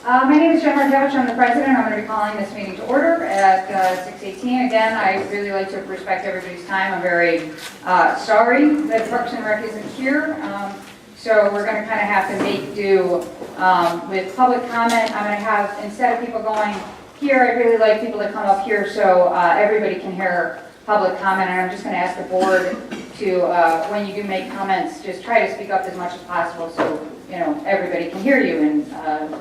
My name is Jen Markevich. I'm the president. I'm going to be calling this meeting to order at 6:18. Again, I really like to respect everybody's time. I'm very sorry that Parks and Rec isn't here. So we're going to kind of have to make do with public comment. I'm going to have, instead of people going here, I'd really like people to come up here so everybody can hear public comment. And I'm just going to ask the board to, when you do make comments, just try to speak up as much as possible so everybody can hear you and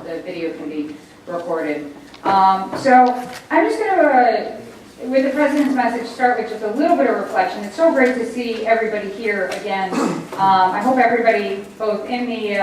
the video can be recorded. So I'm just going to, with the president's message, start with just a little bit of reflection. It's so great to see everybody here again. I hope everybody, both in the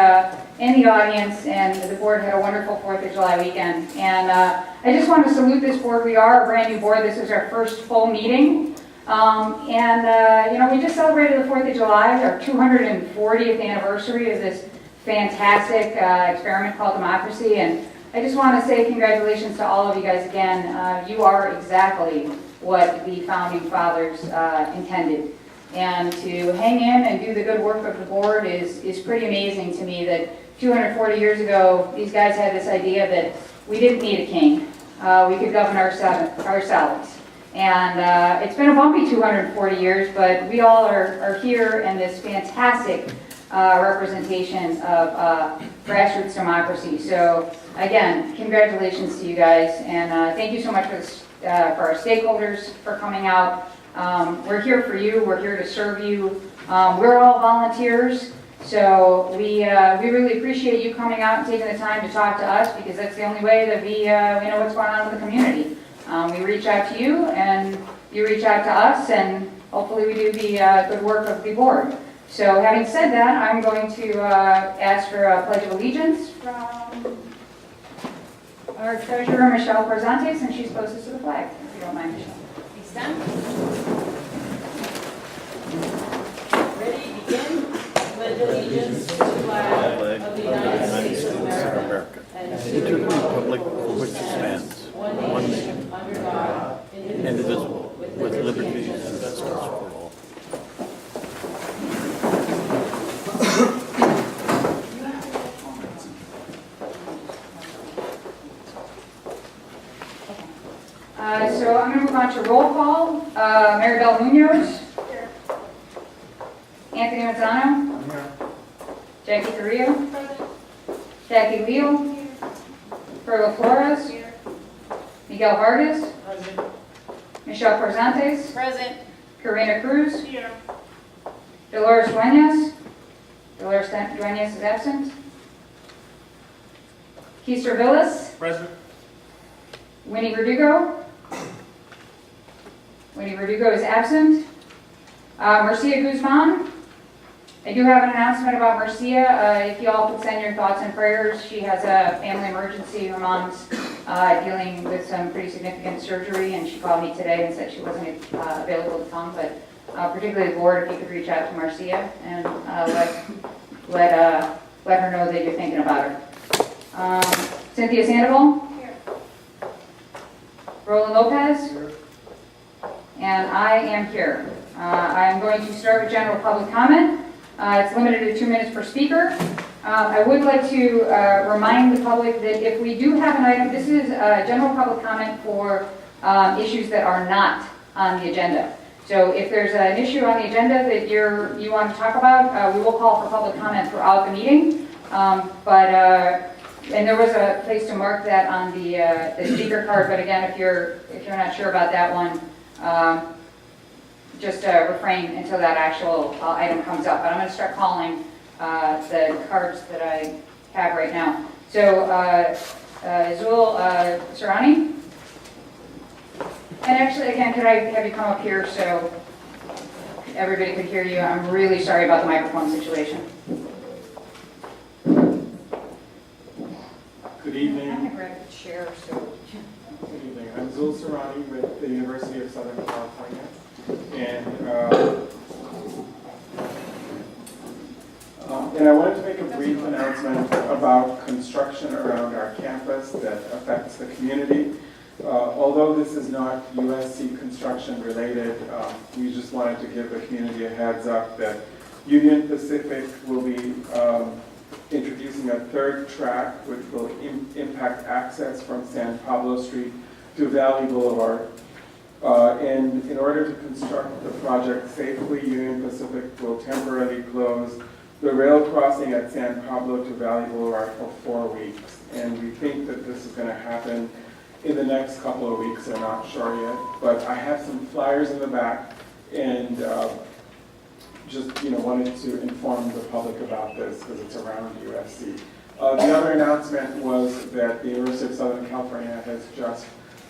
audience and the board, had a wonderful 4th of July weekend. And I just want to salute this board. We are a brand new board. This is our first full meeting. We just celebrated the 4th of July, our 240th anniversary of this fantastic experiment called democracy. And I just want to say congratulations to all of you guys again. You are exactly what the founding fathers intended. And to hang in and do the good work of the board is pretty amazing to me that 240 years ago, these guys had this idea that we didn't need a king. We could govern ourselves. And it's been a bumpy 240 years, but we all are here in this fantastic representation of grassroots democracy. So again, congratulations to you guys, and thank you so much for our stakeholders for coming out. We're here for you. We're here to serve you. We're all volunteers, so we really appreciate you coming out and taking the time to talk to us, because that's the only way that we know what's going on with the community. We reach out to you, and you reach out to us, and hopefully we do the good work of the board. So having said that, I'm going to ask for a Pledge of Allegiance from our treasurer, Michelle Corzantes, and she's closest to the flag, if you don't mind, Michelle. Please stand. Ready, begin. Pledge allegiance to the flag of the United States of America and to the republic for which it stands, one nation, under God, indivisible, with liberty and justice for all. So I'm going to move on to roll call. Maribel Munoz. Here. Anthony Mazzano. Here. Jackie Carrillo. Present. Jackie Leal. Here. Perla Flores. Here. Miguel Vargas. Present. Michelle Corzantes. Present. Karina Cruz. Here. Dolores Duenas. Dolores Duenas is absent. Keister Villas. Present. Winnie Verdugo. Winnie Verdugo is absent. Marcia Guzman. I do have an announcement about Marcia. If you all could send your thoughts and prayers. She has a family emergency. Her mom's dealing with some pretty significant surgery, and she called me today and said she wasn't available to come. But particularly the board, if you could reach out to Marcia and let her know that you're thinking about her. Cynthia Sandoval. Roland Lopez. Here. And I am here. I am going to start with general public comment. It's limited to 2 minutes per speaker. I would like to remind the public that if we do have an item, this is general public comment for issues that are not on the agenda. So if there's an issue on the agenda that you want to talk about, we will call for public comment throughout the meeting. And there was a place to mark that on the speaker card, but again, if you're not sure about that one, just refrain until that actual item comes up. But I'm going to start calling the cards that I have right now. So Zul Sarani. And actually, again, could I have you come up here so everybody could hear you? I'm really sorry about the microphone situation. Good evening. I'm going to grab a chair so... Good evening. I'm Zul Sarani with the University of Southern California. And I wanted to make a brief announcement about construction around our campus that affects the community. Although this is not USC construction related, we just wanted to give the community a heads up that Union Pacific will be introducing a third track which will impact access from San Pablo Street to Valley Boulevard. And in order to construct the project safely, Union Pacific will temporarily close the rail crossing at San Pablo to Valley Boulevard for 4 weeks. And we think that this is going to happen in the next couple of weeks. They're not sure yet. But I have some flyers in the back, and just wanted to inform the public about this because it's around USC. The other announcement was that the University of Southern California has just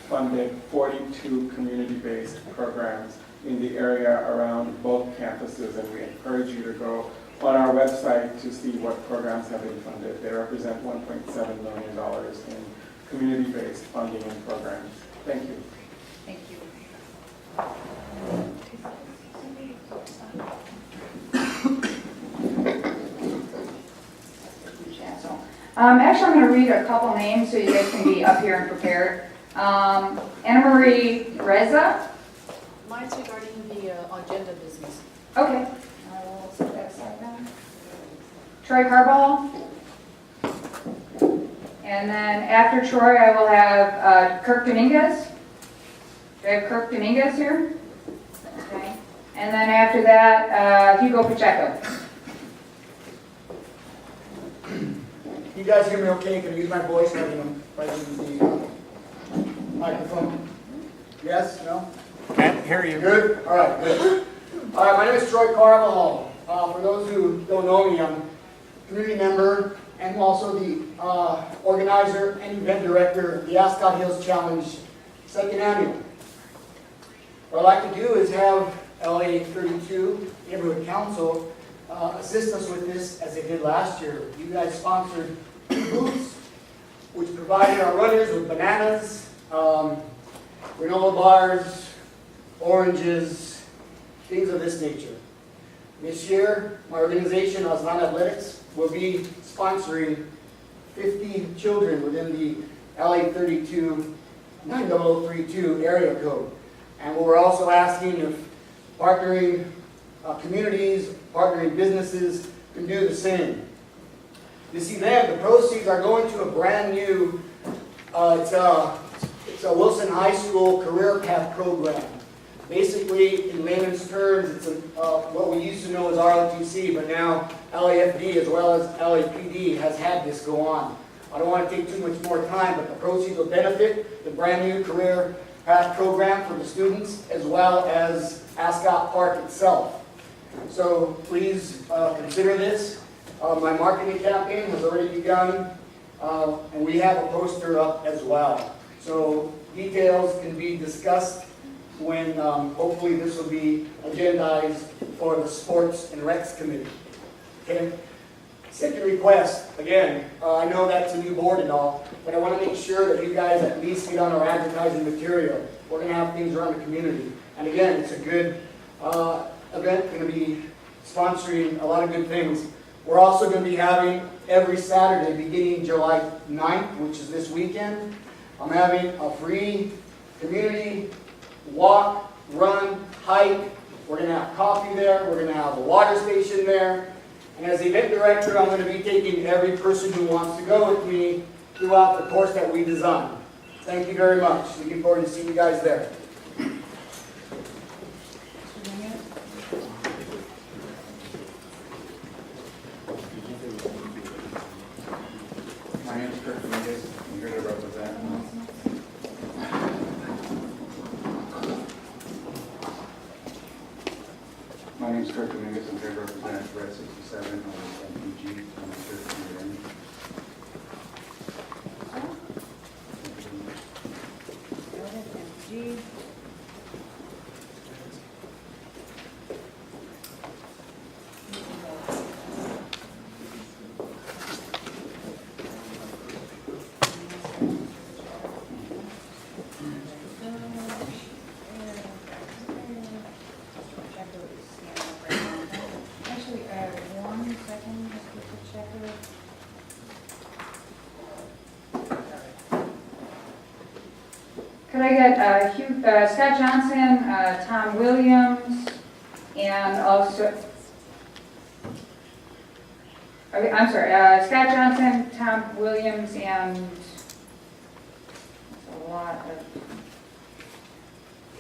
funded 42 community-based programs in the area around both campuses, and we encourage you to go on our website to see what programs have been funded. They represent $1.7 million in community-based funding and programs. Thank you. Thank you. Actually, I'm going to read a couple names so you guys can be up here and prepared. Anna Marie Reza. Mine's regarding the agenda business. Okay. I will set that aside then. Troy Carball. And then after Troy, I will have Kirk Dominguez. Do I have Kirk Dominguez here? Okay. And then after that, Hugo Pacheco. You guys hear me okay? Can I use my voice right in the microphone? Yes? No? Can't hear you. Good? All right, good. All right, my name is Troy Carvajal. For those who don't know me, I'm a community member and also the organizer and event director of the Ascot Hills Challenge 2nd Annual. What I'd like to do is have LA 32 Neighborhood Council assist us with this as they did last year. You guys sponsored booths, which provided our runners with bananas, granola bars, oranges, things of this nature. This year, my organization, Azlan Athletics, will be sponsoring 50 children within the LA 32 90032 area code. And we're also asking if partnering communities, partnering businesses can do the same. This event, the proceeds are going to a brand new, it's a Wilson High School Career Path program. Basically, in layman's terms, it's what we used to know as ROTC, but now LAFD as well as LAPD has had this go on. I don't want to take too much more time, but the proceeds will benefit the brand new Career Path program for the students as well as Ascot Park itself. So please consider this. My marketing campaign has already begun, and we have a poster up as well. So details can be discussed when hopefully this will be agendized for the Sports and Recs Committee. Okay? Second request, again, I know that's a new board and all, but I want to make sure that you guys at least get on our advertising material. We're going to have things around the community. And again, it's a good event, going to be sponsoring a lot of good things. We're also going to be having every Saturday beginning July 9th, which is this weekend, I'm having a free community walk, run, hike. We're going to have coffee there. We're going to have a water station there. And as the event director, I'm going to be taking every person who wants to go with me throughout the course that we designed. Thank you very much. Looking forward to seeing you guys there. My name is Kirk Dominguez. I'm here to represent. My name is Kirk Dominguez. I'm here to represent Red 67 on MPG. I'm here to be in. Actually, 1 second, just get the checker. Could I get Scott Johnson, Tom Williams, and also, Okay, I'm sorry, Scott Johnson, Tom Williams, and that's a lot of.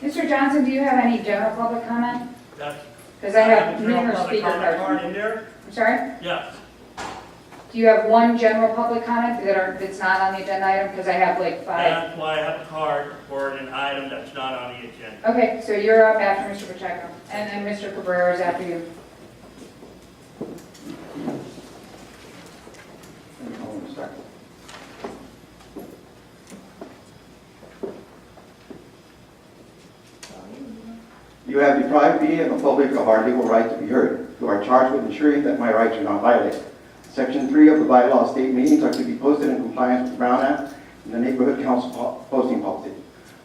Mr. Johnson, do you have any general public comment? Because I have numerous speaker cards. in there? I'm sorry? Yes. Do you have one general public comment that's not on the agenda item? Because I have like 5. That's why I have a card for an item that's not on the agenda. Okay, so you're up after Mr. Pacheco, and then Mr. Cabrera is after you. Hold on a second. You have deprived me and the public of our legal right to be heard. You are charged with ensuring that my rights are not violated. Section 3 of the bylaw state meetings are to be posted in compliance with the Brown Act and the Neighborhood Council posting policy.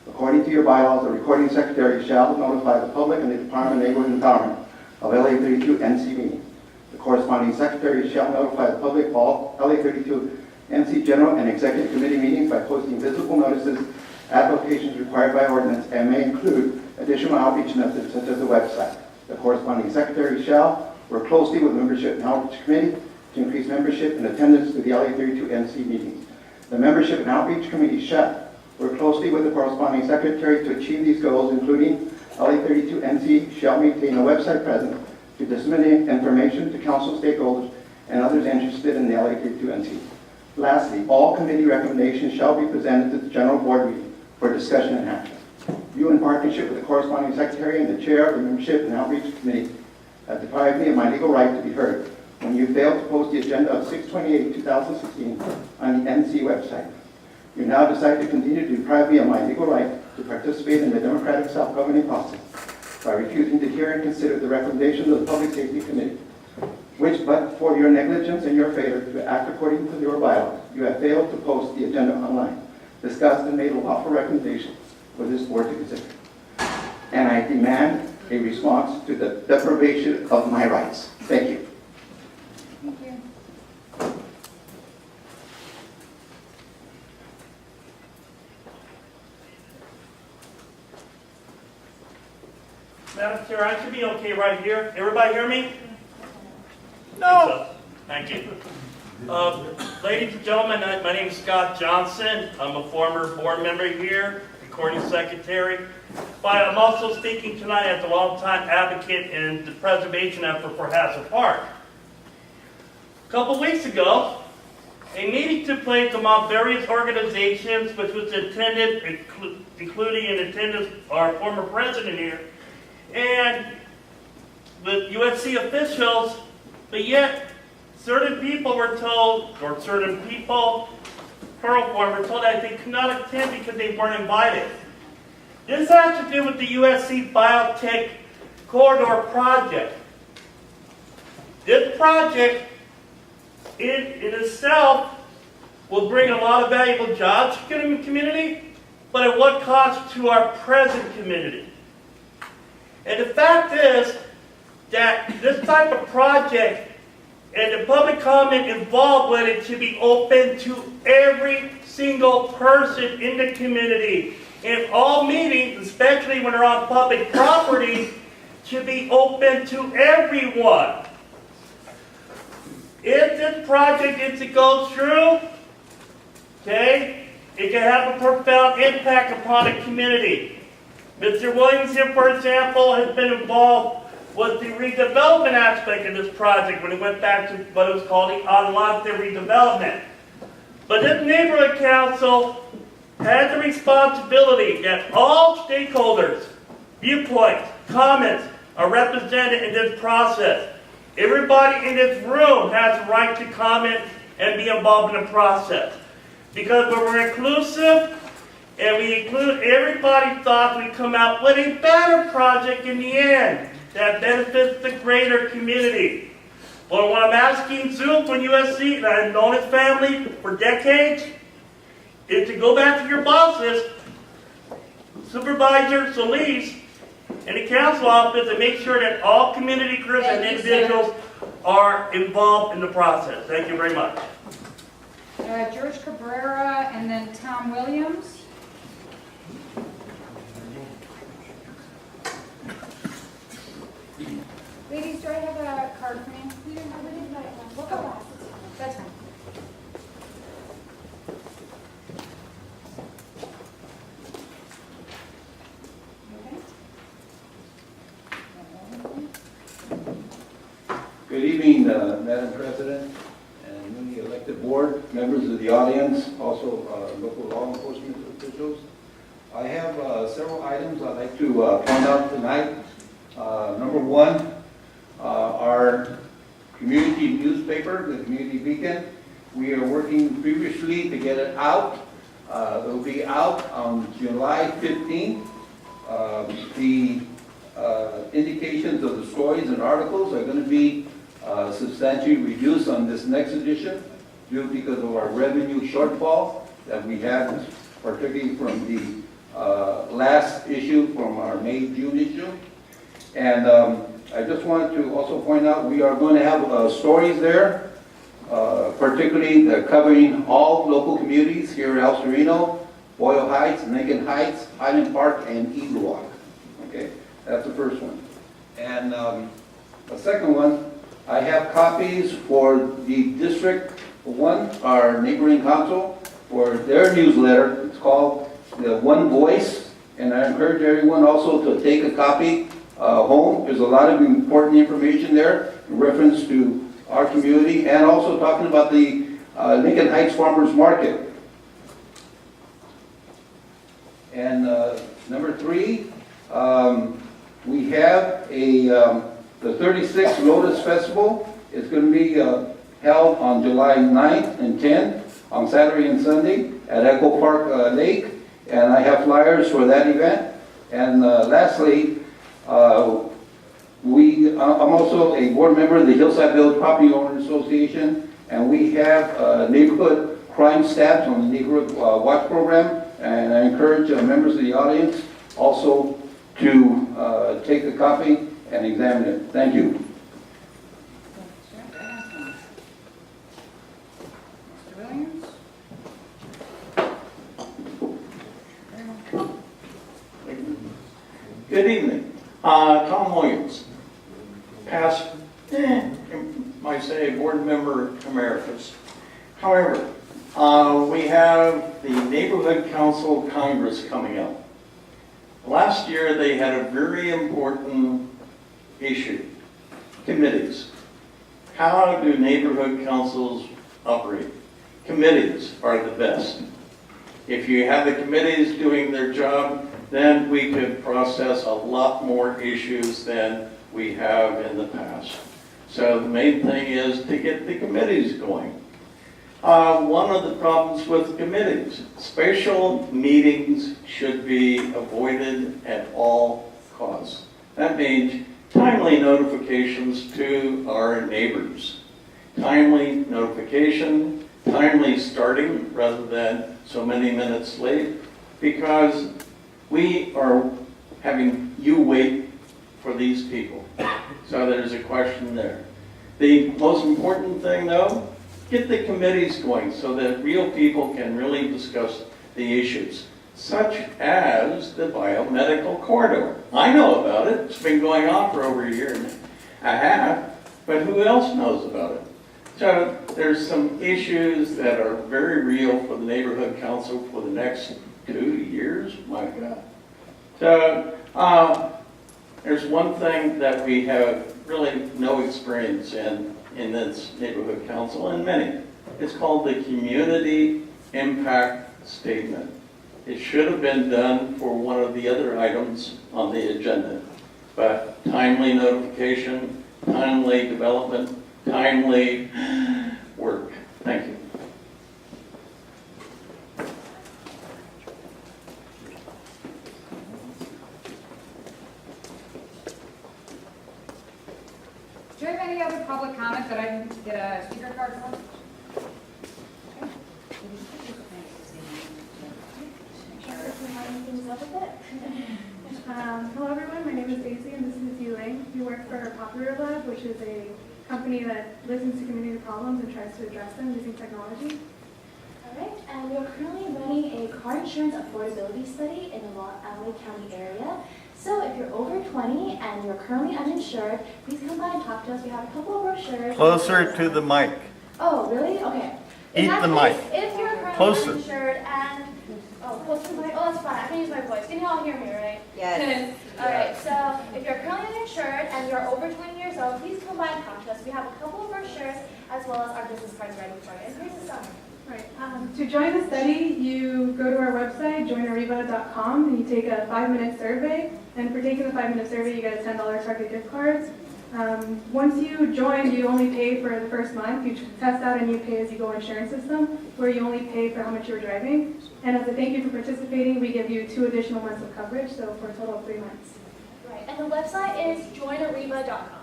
According to your bylaws, the recording secretary shall notify the public and the Department of Neighborhood Empowerment of LA 32 NC meetings. The corresponding secretary shall notify the public of all LA 32 NC General and Executive Committee meetings by posting visible notices at locations required by ordinance and may include additional outreach methods such as the website. The corresponding secretary shall work closely with membership and outreach committee to increase membership and attendance to the LA 32 NC meetings. The membership and outreach committee shall work closely with the corresponding secretary to achieve these goals, including LA 32 NC shall maintain a website presence to disseminate information to council stakeholders and others interested in the LA 32 NC. Lastly, all committee recommendations shall be presented to the general board meeting for discussion and action. You, in partnership with the corresponding secretary and the chair of the membership and outreach committee, have deprived me of my legal right to be heard when you failed to post the agenda of 6/28/2016 on the NC website. You now decide to continue to deprive me of my legal right to participate in the democratic self-governing process by refusing to hear and consider the recommendations of the Public Safety Committee, which, but for your negligence and your failure to act according to your bylaws, you have failed to post the agenda online, discussed and made a lawful recommendation for this board to consider. And I demand a response to the deprivation of my rights. Thank you. Thank you. Madam Chair, I should be okay right here. Everybody hear me? No. Thank you. Ladies and gentlemen, my name is Scott Johnson. I'm a former board member here, recording secretary. But I'm also speaking tonight as a longtime advocate in the preservation effort for Hazard Park. A couple weeks ago, a meeting took place among various organizations, which was attended, including in attendance our former president here, and with USC officials, but yet certain people were told, or certain people, plural form, were told that they could not attend because they weren't invited. This has to do with the USC Biotech Corridor Project. This project in itself will bring a lot of valuable jobs to the community, but at what cost to our present community? And the fact is that this type of project and the public comment involved with it should be open to every single person in the community. And all meetings, especially when they're on public property, should be open to everyone. If this project is to go through, okay, it can have a profound impact upon the community. Mr. Williams here, for example, has been involved with the redevelopment aspect of this project when it went back to what was called the Adelante redevelopment. But this neighborhood council has the responsibility that all stakeholders, viewpoints, comments are represented in this process. Everybody in this room has the right to comment and be involved in the process. Because when we're inclusive and we include everybody's thoughts, we come out with a better project in the end that benefits the greater community. But what I'm asking Zoom from USC, and I've known his family for decades, is to go back to your bosses, Supervisor Solis, and the council office, and make sure that all community groups and individuals are involved in the process. Thank you very much. George Cabrera and then Tom Williams. Ladies, do I have a card for me? We don't have any. We'll go last. That's fine. Good evening, Madam President and newly elected board, members of the audience, also local law enforcement officials. I have several items I'd like to point out tonight. Number one, our community newspaper, the Community Beacon. We are working feverishly to get it out. It will be out on July 15th. The indications of the stories and articles are going to be substantially reduced on this next edition due because of our revenue shortfall that we had, particularly from the last issue from our May-June issue. And I just wanted to also point out we are going to have stories there, particularly covering all local communities here in El Sereno, Boyle Heights, Lincoln Heights, Highland Park, and Eagle Walk. Okay, that's the first one. And the second one, I have copies for the District 1, our neighboring council, for their newsletter. It's called the One Voice, and I encourage everyone also to take a copy home. There's a lot of important information there in reference to our community and also talking about the Lincoln Heights Farmers Market. And number three, we have the 36th Lotus Festival. It's going to be held on July 9th and 10th on Saturday and Sunday at Echo Park Lake. And I have flyers for that event. And lastly, I'm also a board member of the Hillside Village Property Owners Association, and we have neighborhood crime stats on the neighborhood watch program. And I encourage members of the audience also to take a copy and examine it. Thank you. Mr. Williams? Good evening. Tom Williams, past, might say, board member emeritus. However, we have the Neighborhood Council Congress coming up. Last year, they had a very important issue, committees. How do neighborhood councils operate? Committees are the best. If you have the committees doing their job, then we could process a lot more issues than we have in the past. So the main thing is to get the committees going. One of the problems with committees, special meetings should be avoided at all costs. That means timely notifications to our neighbors. Timely notification, timely starting rather than so many minutes late, because we are having you wait for these people. So there's a question there. The most important thing though, get the committees going so that real people can really discuss the issues, such as the biomedical corridor. I know about it. It's been going on for over a year and a half, but who else knows about it? So there's some issues that are very real for the neighborhood council for the next 2 years. My God. So there's one thing that we have really no experience in this neighborhood council, and many. It's called the Community Impact Statement. It should have been done for one of the other items on the agenda, but timely notification, timely development, timely work. Thank you. Do you have any other public comment that I can get a speaker card for? Hello everyone, my name is Daisy and this is Yu Ling. We work for Popular Lab, which is a company that listens to community problems and tries to address them using technology. Alright, and we are currently running a car insurance affordability study in the LA County area. So if you're over 20 and you're currently uninsured, please come by and talk to us. We have a couple of brochures. Closer to the mic. Oh, really? Okay. In Eat that the case, mic. If you're currently Closer. uninsured and, closer to the mic? Oh, that's fine. I can use my voice. Can you all hear me, right? Yes. All right, so if you're currently uninsured and you're over 20 years old, please come by and talk to us. We have a couple of brochures as well as our business cards ready for you. And here's the summary. Right. To join the study, you go to our website, joinariba.com, and you take a 5-minute survey. And for taking the 5-minute survey, you get a $10 Target gift card. Once you join, you only pay for the first month. You test out a new pay-as-you-go insurance system where you only pay for how much you were driving. And as a thank you for participating, we give you 2 additional months of coverage, so for a total of 3 months. Right, and the website is joinariba.com.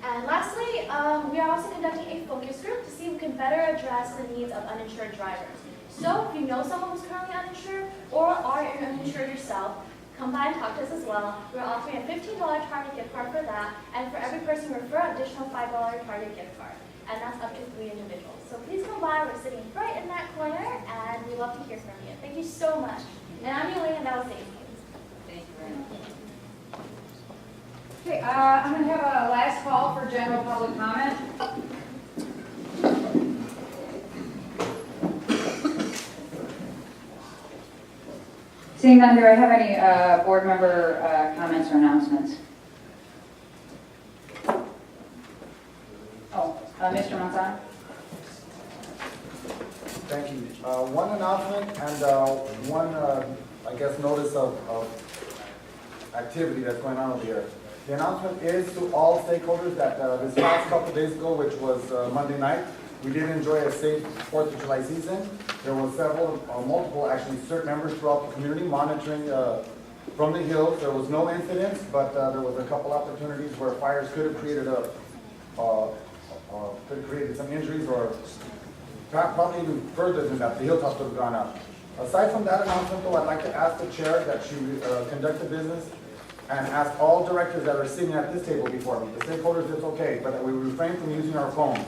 And lastly, we are also conducting a focus group to see if we can better address the needs of uninsured drivers. So if you know someone who's currently uninsured or are uninsured yourself, come by and talk to us as well. We're offering a $15 Target gift card for that, and for every person you refer, additional $5 Target gift card. And that's up to 3 individuals. So please come by. We're sitting right in that corner, and we love to hear from you. Thank you so much. And I'm Elaine, and that was Daisy. Thank you very much. Okay, I'm going to have a last call for general public comment. Seeing none, do I have any board member comments or announcements? Oh, Mr. Monzon? Thank you. One announcement and one, I guess, notice of activity that's going on over here. The announcement is to all stakeholders that this past couple of days ago, which was Monday night, we did enjoy a safe 4th of July season. There were multiple, actually, CERT members throughout the community monitoring from the hills. There was no incidents, but there was a couple opportunities where fires could have created some injuries, or probably even further than that. The hilltops would have gone up. Aside from that announcement, though, I'd like to ask the chair that she conduct the business and ask all directors that are sitting at this table before me, the stakeholders, it's okay, but that we refrain from using our phones.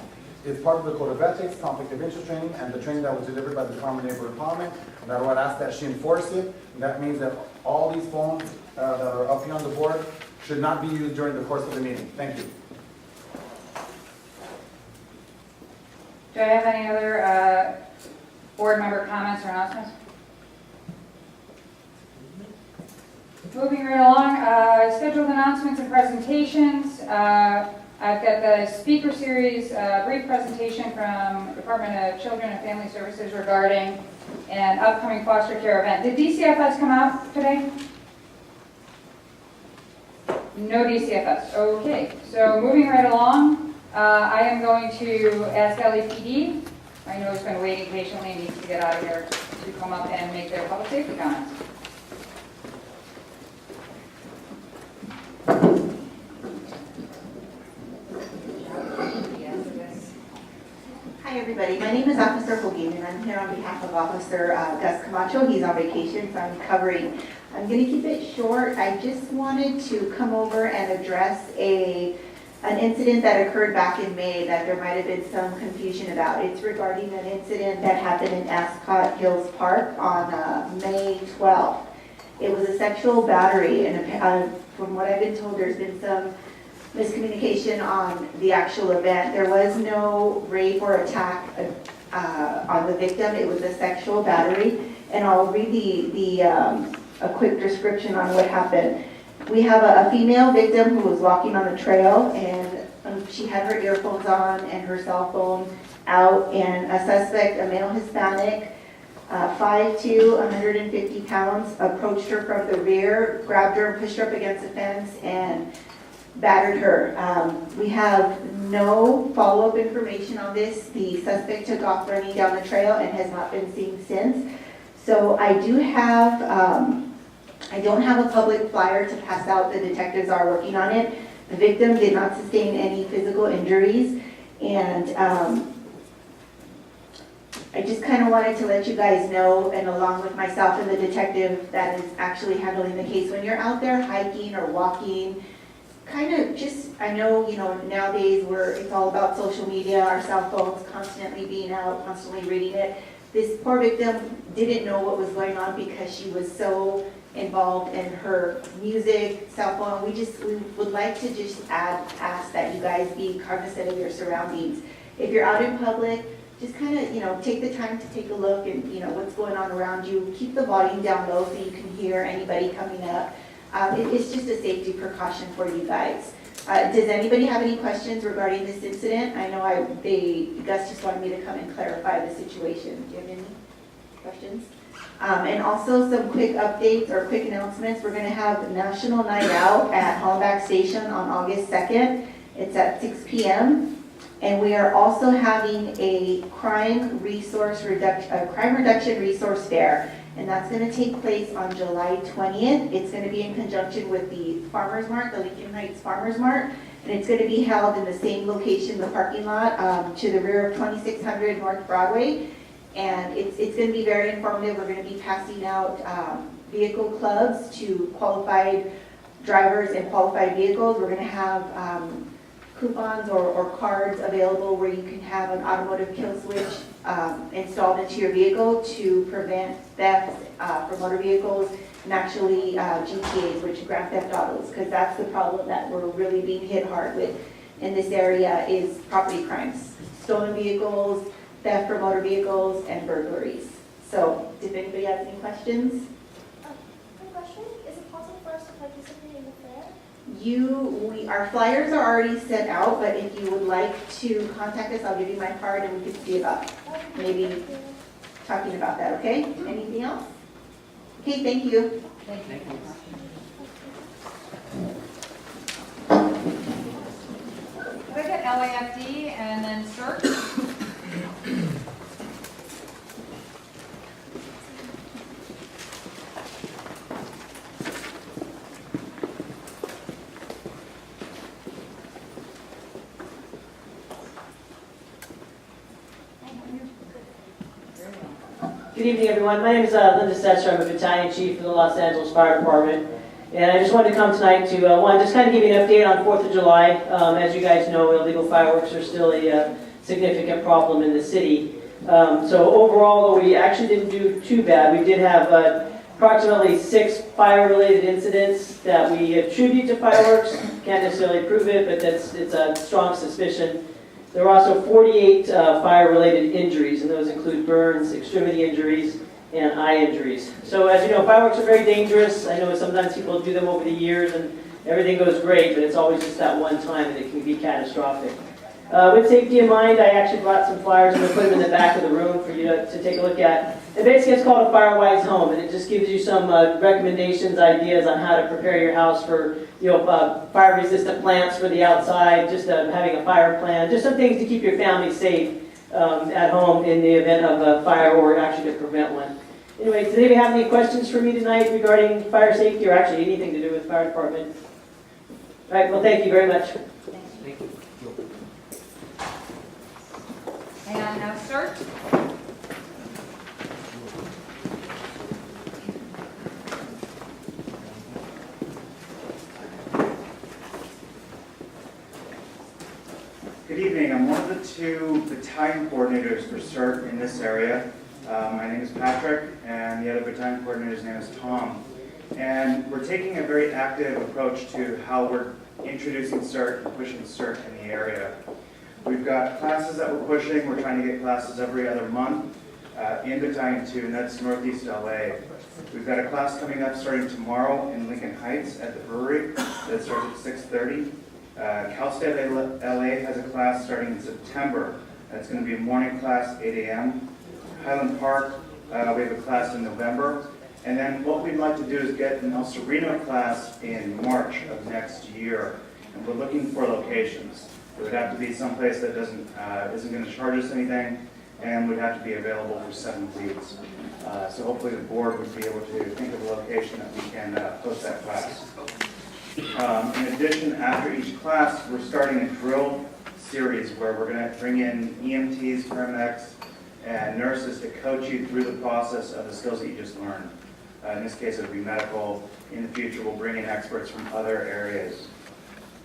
It's part of the Code of Ethics, Conflict of Interest training, and the training that was delivered by the Department of Labor Empowerment. And I would ask that she enforce it. And that means that all these phones that are up here on the board should not be used during the course of the meeting. Thank you. Do I have any other board member comments or announcements? Moving right along, scheduled announcements and presentations. I've got the speaker series, brief presentation from Department of Children and Family Services regarding an upcoming foster care event. Did DCFS come out today? No DCFS. Okay, so moving right along, I am going to ask LAPD. I know it's been waiting patiently and needs to get out of here to come up and make their public safety comments. Hi, everybody. My name is Officer Holguin, and I'm here on behalf of Officer Gus Camacho. He's on vacation, so I'm covering. I'm going to keep it short. I just wanted to come over and address an incident that occurred back in May that there might have been some confusion about. It's regarding an incident that happened in Ascot Hills Park on May 12th. It was a sexual battery, and from what I've been told, there's been some miscommunication on the actual event. There was no rape or attack on the victim. It was a sexual battery, and I'll read a quick description on what happened. We have a female victim who was walking on the trail, and she had her earphones on and her cell phone out, and a suspect, a male Hispanic, 5'2", 150 pounds, approached her from the rear, grabbed her, pushed her up against the fence, and battered her. We have no follow-up information on this. The suspect took off running down the trail and has not been seen since. So I don't have a public flyer to pass out. The detectives are working on it. The victim did not sustain any physical injuries, and I just kind of wanted to let you guys know, and along with myself and the detective that is actually handling the case, when you're out there hiking or walking, kind of just, I know, nowadays it's all about social media, our cell phones, constantly being out, constantly reading it. This poor victim didn't know what was going on because she was so involved in her music, cell phone. We would like to just ask that you guys be cognizant of your surroundings. if you're out in public, just kind of, take the time to take a look and, what's going on around you. Keep the volume down low so you can hear anybody coming up. It's just a safety precaution for you guys. Does anybody have any questions regarding this incident? I know Gus just wanted me to come and clarify the situation. Do you have any questions? And also some quick updates or quick announcements. We're going to have National Night Out at Hollenbach Station on August 2nd. It's at 6 p.m. And we are also having a crime reduction resource fair. And that's going to take place on July 20th. It's going to be in conjunction with the Farmers Mart, the Lincoln Heights Farmers Mart. And it's going to be held in the same location, the parking lot, to the rear of 2600 North Broadway. And it's going to be very informative. We're going to be passing out vehicle clubs to qualified drivers and qualified vehicles. We're going to have coupons or cards available where you can have an automotive kill switch installed into your vehicle to prevent theft for motor vehicles, and actually GTAs, which are Grand Theft Autos, because that's the problem that we're really being hit hard with in this area is property crimes, stolen vehicles, theft for motor vehicles, and burglaries. So, if anybody has any questions? Quick question, is it possible for us to participate in the fair? Our flyers are already sent out, but if you would like to contact us, I'll give you my card and we can see about maybe talking about that, okay? Anything else? Okay, thank you. Thank you. Could I get LAFD and then CERT? Good evening, everyone. My name is Linda Setzer. I'm a battalion chief for the Los Angeles Fire Department. And I just wanted to come tonight to, just kind of give you an update on 4th of July. As you guys know, illegal fireworks are still a significant problem in the city. So overall, though, we actually didn't do too bad. We did have approximately 6 fire-related incidents that we attribute to fireworks. Can't necessarily prove it, but it's a strong suspicion. There were also 48 fire-related injuries, and those include burns, extremity injuries, and eye injuries. So as you know, fireworks are very dangerous. I know sometimes people do them over the years and everything goes great, but it's always just that one time and it can be catastrophic. With safety in mind, I actually brought some flyers. I'm going to put them in the back of the room for you to take a look at. And basically it's called a Firewise Home, and it just gives you some recommendations, ideas on how to prepare your house for fire-resistant plants for the outside, just having a fire plan, just some things to keep your family safe at home in the event of a fire or actually to prevent one. Anyway, does anybody have any questions for me tonight regarding fire safety or actually anything to do with the fire department? All right, well, thank you very much. Thank you. And now CERT. Good evening. I'm one of the 2 battalion coordinators for CERT in this area. My name is Patrick, and the other battalion coordinator's name is Tom. And we're taking a very active approach to how we're introducing CERT and pushing CERT in the area. We've got classes that we're pushing. We're trying to get classes every other month in Battalion 2, and that's Northeast LA. We've got a class coming up starting tomorrow in Lincoln Heights at the brewery that starts at 6:30. Cal State LA has a class starting in September. That's going to be a morning class, 8 a.m. Highland Park, we have a class in November. And then what we'd like to do is get an El Sereno class in March of next year. And we're looking for locations. It would have to be someplace that isn't going to charge us anything, and would have to be available for 7 weeks. So hopefully the board would be able to think of a location that we can post that class. In addition, after each class, we're starting a drill series where we're going to bring in EMTs, paramedics, and nurses to coach you through the process of the skills that you just learned. In this case, it would be medical. In the future, we'll bring in experts from other areas.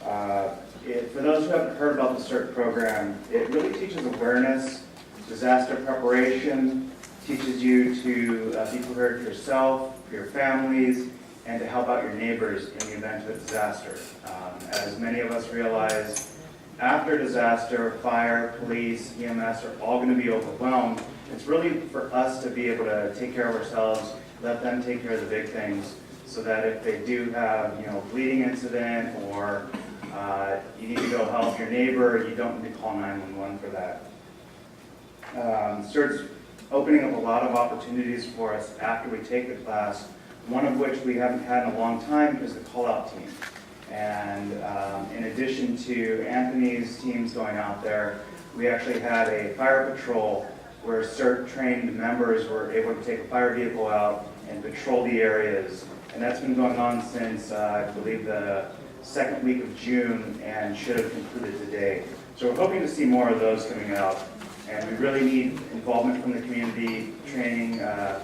For those who haven't heard about the CERT program, it really teaches awareness, disaster preparation, teaches you to be prepared for yourself, for your families, and to help out your neighbors in the event of a disaster. As many of us realize, after disaster, fire, police, EMS are all going to be overwhelmed. It's really for us to be able to take care of ourselves, let them take care of the big things, so that if they do have, bleeding incident or you need to go help your neighbor, you don't need to call 911 for that. Starts opening up a lot of opportunities for us after we take the class, one of which we haven't had in a long time is the call-out team. And in addition to Anthony's teams going out there, we actually had a fire patrol where CERT trained members were able to take a fire vehicle out and patrol the areas. And that's been going on since, I believe, the second week of June and should have concluded today. So we're hoping to see more of those coming out. And we really need involvement from the community, training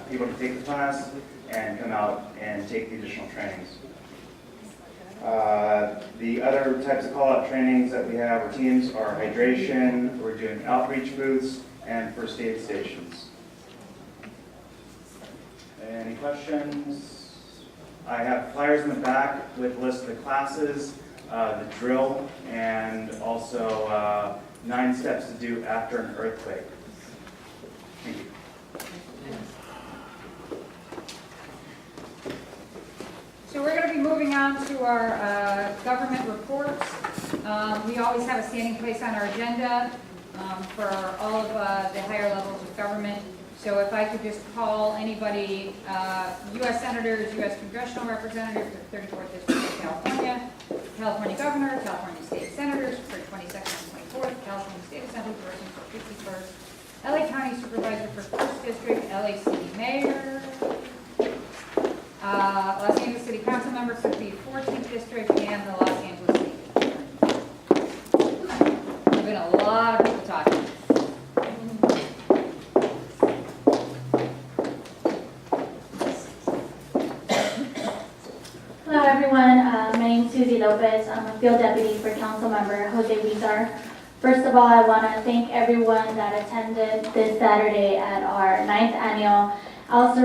people to take the class and come out and take the additional trainings. The other types of call-out trainings that we have or teams are hydration, we're doing outreach booths, and first aid stations. Any questions? I have flyers in the back with a list of the classes, the drill, and also 9 steps to do after an earthquake. Thank you. So we're going to be moving on to our government reports. We always have a standing place on our agenda for all of the higher levels of government. So if I could just call anybody, U.S. Senators, U.S. Congressional Representatives for the 34th District of California, California Governor, California State Senators for 22nd and 24th, California State Assembly person for 51st, LA County Supervisor for 1st District, LA City Mayor, Los Angeles City Council member for the 14th District, and the Los Angeles City. There's been a lot of people talking. Hello everyone, my name is Susie Lopez. I'm a field deputy for Council Member Jose Huizar. First of all, I want to thank everyone that attended this Saturday at our 9th annual Also